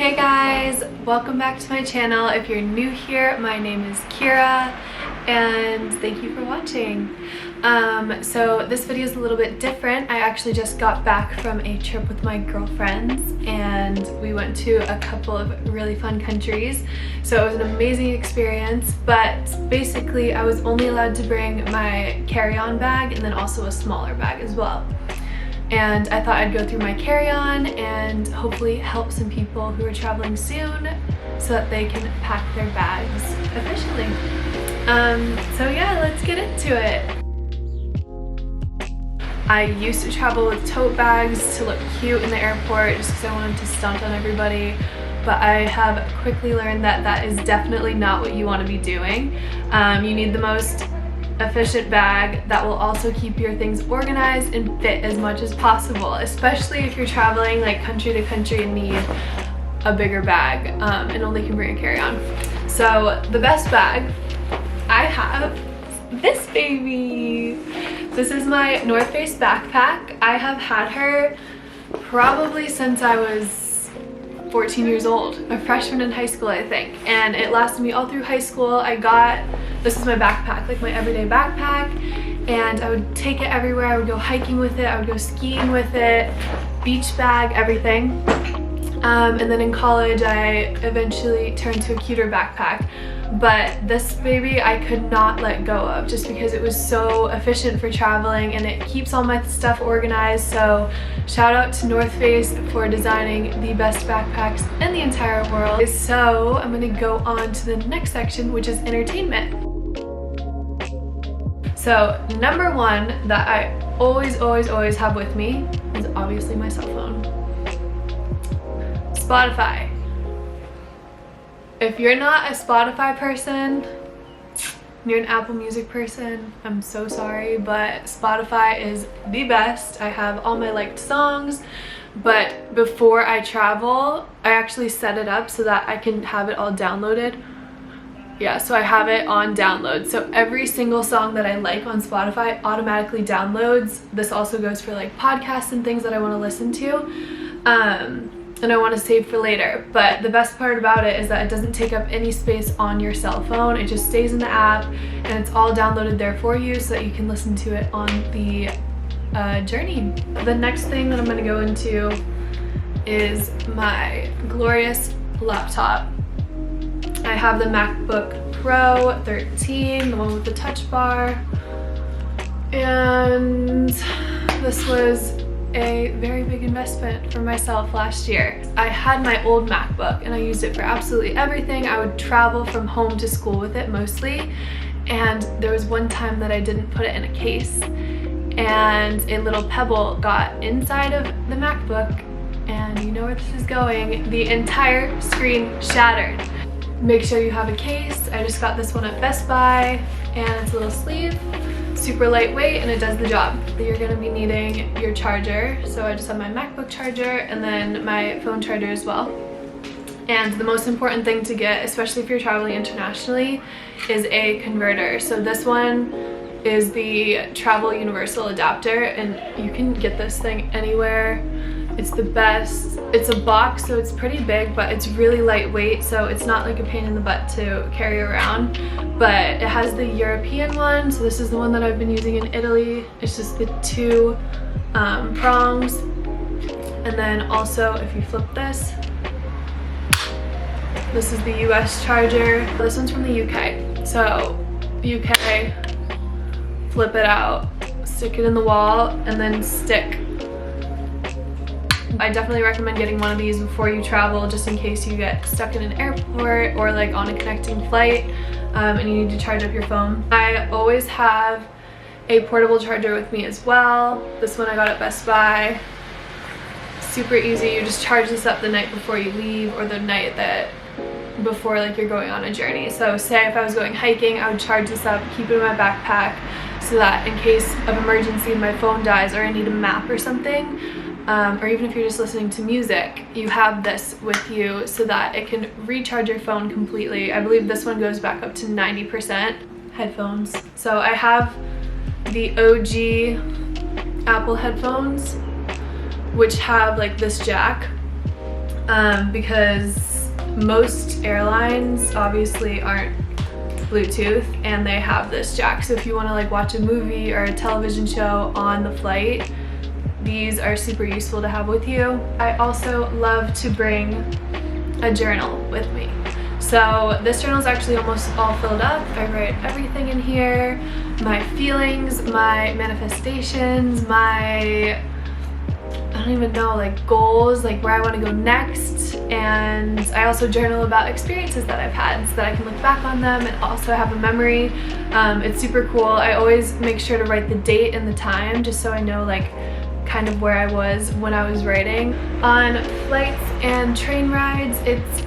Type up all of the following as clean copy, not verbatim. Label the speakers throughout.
Speaker 1: Hey guys, welcome back to my channel. If you're new here, my name is Kyra and thank you for watching. So this video is a little bit different. I actually just got back from a trip with my girlfriends and we went to a couple of really fun countries. So it was an amazing experience, but basically I was only allowed to bring my carry-on bag and then also a smaller bag as well. And I thought I'd go through my carry-on and hopefully help some people who are traveling soon so that they can pack their bags efficiently. So yeah, let's get into it. I used to travel with tote bags to look cute in the airport just because I wanted to stunt on everybody, but I have quickly learned that that is definitely not what you want to be doing. You need the most efficient bag that will also keep your things organized and fit as much as possible, especially if you're traveling like country to country and need a bigger bag and only can bring a carry-on. So the best bag I have is this baby. This is my North Face backpack. I have had her probably since I was 14 years old, a freshman in high school I think, and it lasted me all through high school. This is my backpack, like my everyday backpack, and I would take it everywhere. I would go hiking with it, I would go skiing with it, beach bag, everything. And then in college I eventually turned to a cuter backpack, but this baby I could not let go of just because it was so efficient for traveling and it keeps all my stuff organized. So shout out to North Face for designing the best backpacks in the entire world. So I'm gonna go on to the next section, which is entertainment. So number one that I always have with me is obviously my cell phone. Spotify. If you're not a Spotify person, you're an Apple Music person, I'm so sorry, but Spotify is the best. I have all my liked songs, but before I travel, I actually set it up so that I can have it all downloaded. Yeah, so I have it on download. So every single song that I like on Spotify automatically downloads. This also goes for like podcasts and things that I want to listen to. And I want to save for later. But the best part about it is that it doesn't take up any space on your cell phone. It just stays in the app and it's all downloaded there for you so that you can listen to it on the journey. The next thing that I'm going to go into is my glorious laptop. I have the MacBook Pro 13, the one with the touch bar, and this was a very big investment for myself last year. I had my old MacBook and I used it for absolutely everything. I would travel from home to school with it mostly, and there was one time that I didn't put it in a case and a little pebble got inside of the MacBook, and you know where this is going. The entire screen shattered. Make sure you have a case. I just got this one at Best Buy and it's a little sleeve, super lightweight, and it does the job. You're going to be needing your charger, so I just have my MacBook charger and then my phone charger as well. And the most important thing to get, especially if you're traveling internationally, is a converter. So this one is the Travel Universal adapter and you can get this thing anywhere. It's the best. It's a box, so it's pretty big, but it's really lightweight, so it's not like a pain in the butt to carry around. But it has the European one, so this is the one that I've been using in Italy. It's just the two prongs. And then also, if you flip this is the US charger. This one's from the UK. So UK, flip it out, stick it in the wall, and then stick. I definitely recommend getting one of these before you travel, just in case you get stuck in an airport or like on a connecting flight and you need to charge up your phone. I always have a portable charger with me as well. This one I got at Best Buy. Super easy. You just charge this up the night before you leave or the night that before like you're going on a journey. So say if I was going hiking, I would charge this up, keep it in my backpack so that in case of emergency my phone dies or I need a map or something, or even if you're just listening to music, you have this with you so that it can recharge your phone completely. I believe this one goes back up to 90%. Headphones. So I have the OG Apple headphones, which have like this jack, because most airlines obviously aren't Bluetooth and they have this jack. So if you want to like watch a movie or a television show on the flight, these are super useful to have with you. I also love to bring a journal with me. So this journal is actually almost all filled up. I write everything in here, my feelings, my manifestations, my, I don't even know, like goals, like where I want to go next. And I also journal about experiences that I've had so that I can look back on them and also have a memory. It's super cool. I always make sure to write the date and the time just so I know like kind of where I was when I was writing. On flights and train rides, it's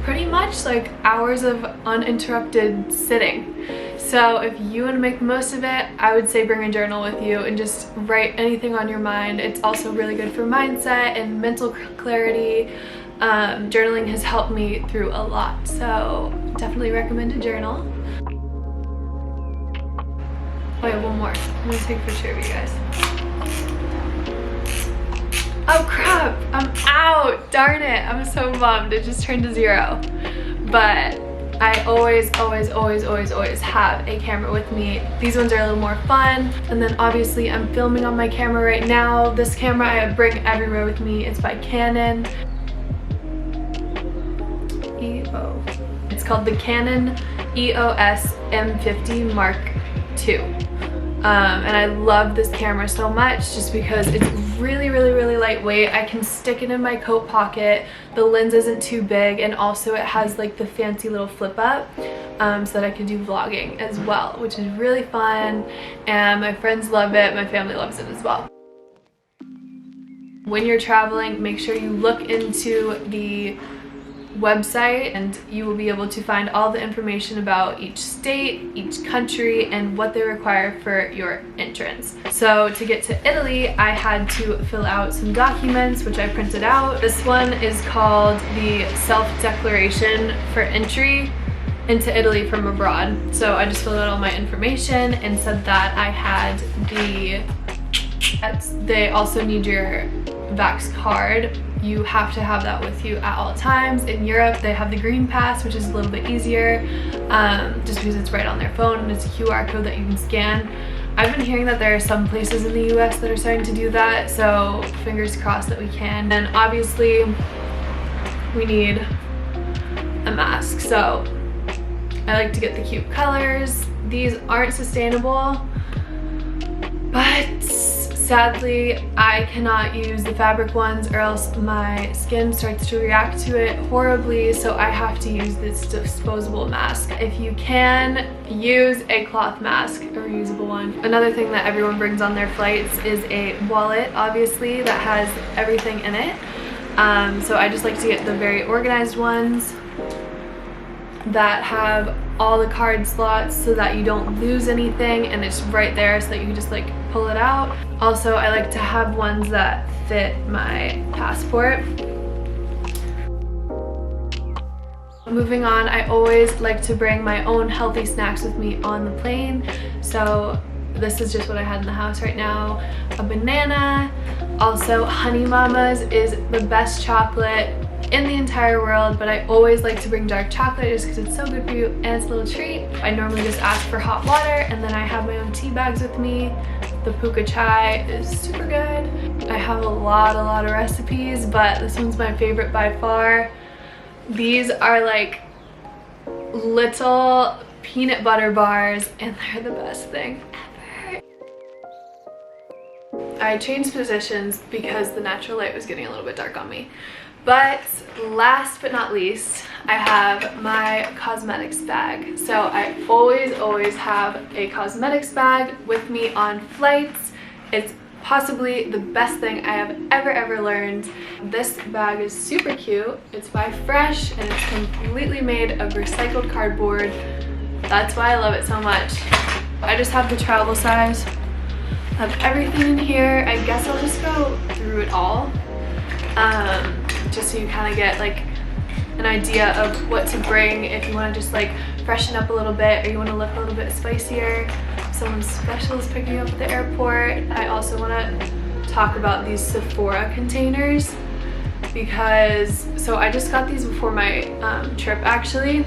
Speaker 1: pretty much like hours of uninterrupted sitting. So if you want to make the most of it, I would say bring a journal with you and just write anything on your mind. It's also really good for mindset and mental clarity. Journaling has helped me through a lot, so definitely recommend a journal. Oh yeah, one more. I'm gonna take a picture of you guys. Oh crap, I'm out, darn it. I'm so bummed, it just turned to 0. But I always have a camera with me. These ones are a little more fun. And then obviously I'm filming on my camera right now. This camera I bring everywhere with me. It's by Canon. It's called the Canon EOS M50 Mark II. And I love this camera so much just because it's really lightweight. I can stick it in my coat pocket. The lens isn't too big, and also it has like the fancy little flip up so that I can do vlogging as well, which is really fun, and my friends love it, my family loves it as well. When you're traveling, make sure you look into the website and you will be able to find all the information about each state, each country, and what they require for your entrance. So to get to Italy, I had to fill out some documents, which I printed out. This one is called the Self-Declaration for Entry into Italy from Abroad. So I just filled out all my information and said that I had they also need your Vax card. You have to have that with you at all times. In Europe, they have the green pass, which is a little bit easier just because it's right on their phone and it's a QR code that you can scan. I've been hearing that there are some places in the US that are starting to do that, so fingers crossed that we can. And obviously, we need a mask. So I like to get the cute colors. These aren't sustainable, but sadly, I cannot use the fabric ones or else my skin starts to react to it horribly, so I have to use this disposable mask. If you can, use a cloth mask, a reusable one. Another thing that everyone brings on their flights is a wallet, obviously, that has everything in it. So I just like to get the very organized ones that have all the card slots so that you don't lose anything and it's right there so that you can just like pull it out. Also, I like to have ones that fit my passport. Moving on, I always like to bring my own healthy snacks with me on the plane. So this is just what I had in the house right now. A banana. Also, Honey Mama's is the best chocolate in the entire world, but I always like to bring dark chocolate just because it's so good for you and it's a little treat. I normally just ask for hot water, and then I have my own tea bags with me. The puka chai is super good. I have a lot of recipes, but this one's my favorite by far. These are like little peanut butter bars, and they're the best thing ever. I changed positions because the natural light was getting a little bit dark on me. But last but not least, I have my cosmetics bag. So I always have a cosmetics bag with me on flights. It's possibly the best thing I have ever learned. This bag is super cute. It's by Fresh and it's completely made of recycled cardboard. That's why I love it so much. I just have the travel size of everything in here. I guess I'll just go through it all. Just so you kind of get like an idea of what to bring if you want to just like freshen up a little bit or you want to look a little bit spicier. Someone special is picking you up at the airport. I also want to talk about these Sephora containers. because, so I just got these before my trip actually,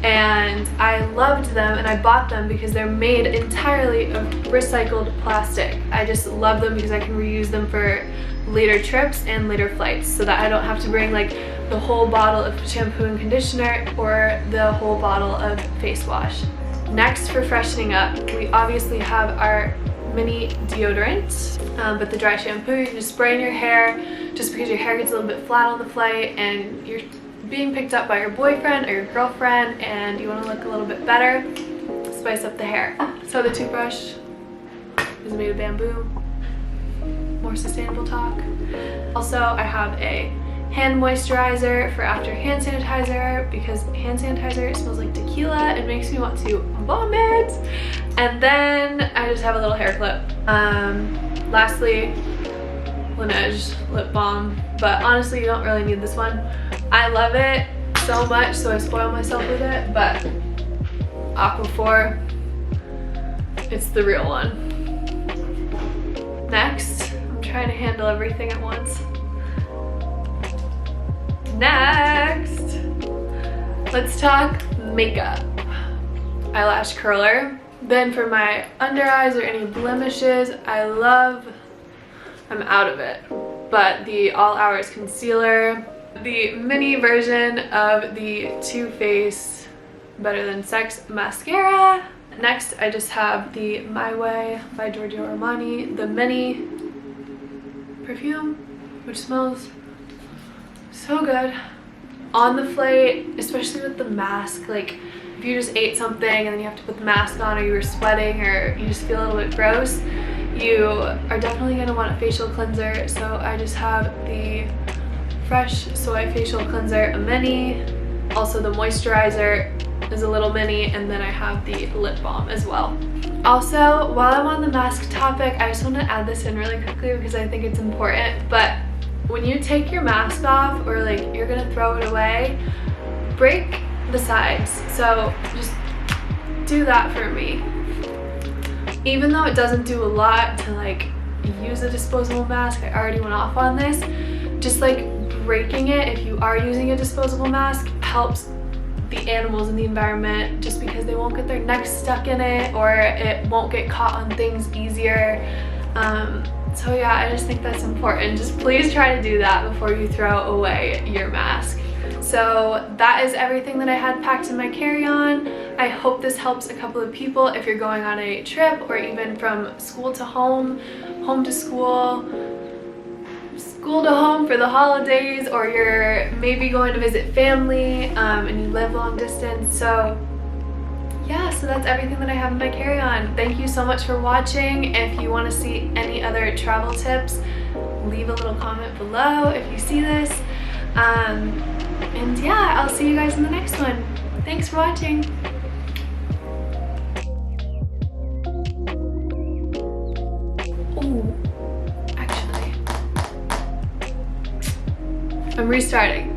Speaker 1: and I loved them, and I bought them because they're made entirely of recycled plastic. I just love them because I can reuse them for later trips and later flights, so that I don't have to bring like the whole bottle of shampoo and conditioner or the whole bottle of face wash. Next, for freshening up, we obviously have our mini deodorant, but the dry shampoo you can just spray in your hair just because your hair gets a little bit flat on the flight and you're being picked up by your boyfriend or your girlfriend and you want to look a little bit better. Spice up the hair. So the toothbrush is made of bamboo. More sustainable talk. Also, I have a hand moisturizer for after hand sanitizer because hand sanitizer smells like tequila and makes me want to vomit. And then I just have a little hair clip. Lastly, Laneige Lip Balm, but honestly you don't really need this one. I love it so much, so I spoil myself with it, but Aquaphor, it's the real one. Next, I'm trying to handle everything at once. Next, let's talk makeup. Eyelash curler. Then for my under eyes or any blemishes, I'm out of it, but the All Hours Concealer, the mini version of the Too Faced Better Than Sex mascara. Next, I just have the My Way by Giorgio Armani, the mini perfume, which smells so good. On the flight, especially with the mask, like if you just ate something and then you have to put the mask on, or you were sweating, or you just feel a little bit gross, you are definitely going to want a facial cleanser. So I just have the Fresh Soy Facial Cleanser, a mini. Also the moisturizer is a little mini, and then I have the lip balm as well. Also, while I'm on the mask topic, I just want to add this in really quickly because I think it's important, but when you take your mask off or like you're gonna throw it away, break the sides. So just do that for me. Even though it doesn't do a lot to like use a disposable mask, I already went off on this, just like breaking it if you are using a disposable mask helps the animals in the environment, just because they won't get their necks stuck in it or it won't get caught on things easier. So yeah, I just think that's important. Just please try to do that before you throw away your mask. So that is everything that I had packed in my carry-on. I hope this helps a couple of people if you're going on a trip, or even from school to home, home to school, school to home for the holidays, or you're maybe going to visit family and you live long distance. So yeah, so that's everything that I have in my carry-on. Thank you so much for watching. If you want to see any other travel tips, leave a little comment below if you see this. And yeah, I'll see you guys in the next one. Thanks for watching. Oh, actually, I'm restarting.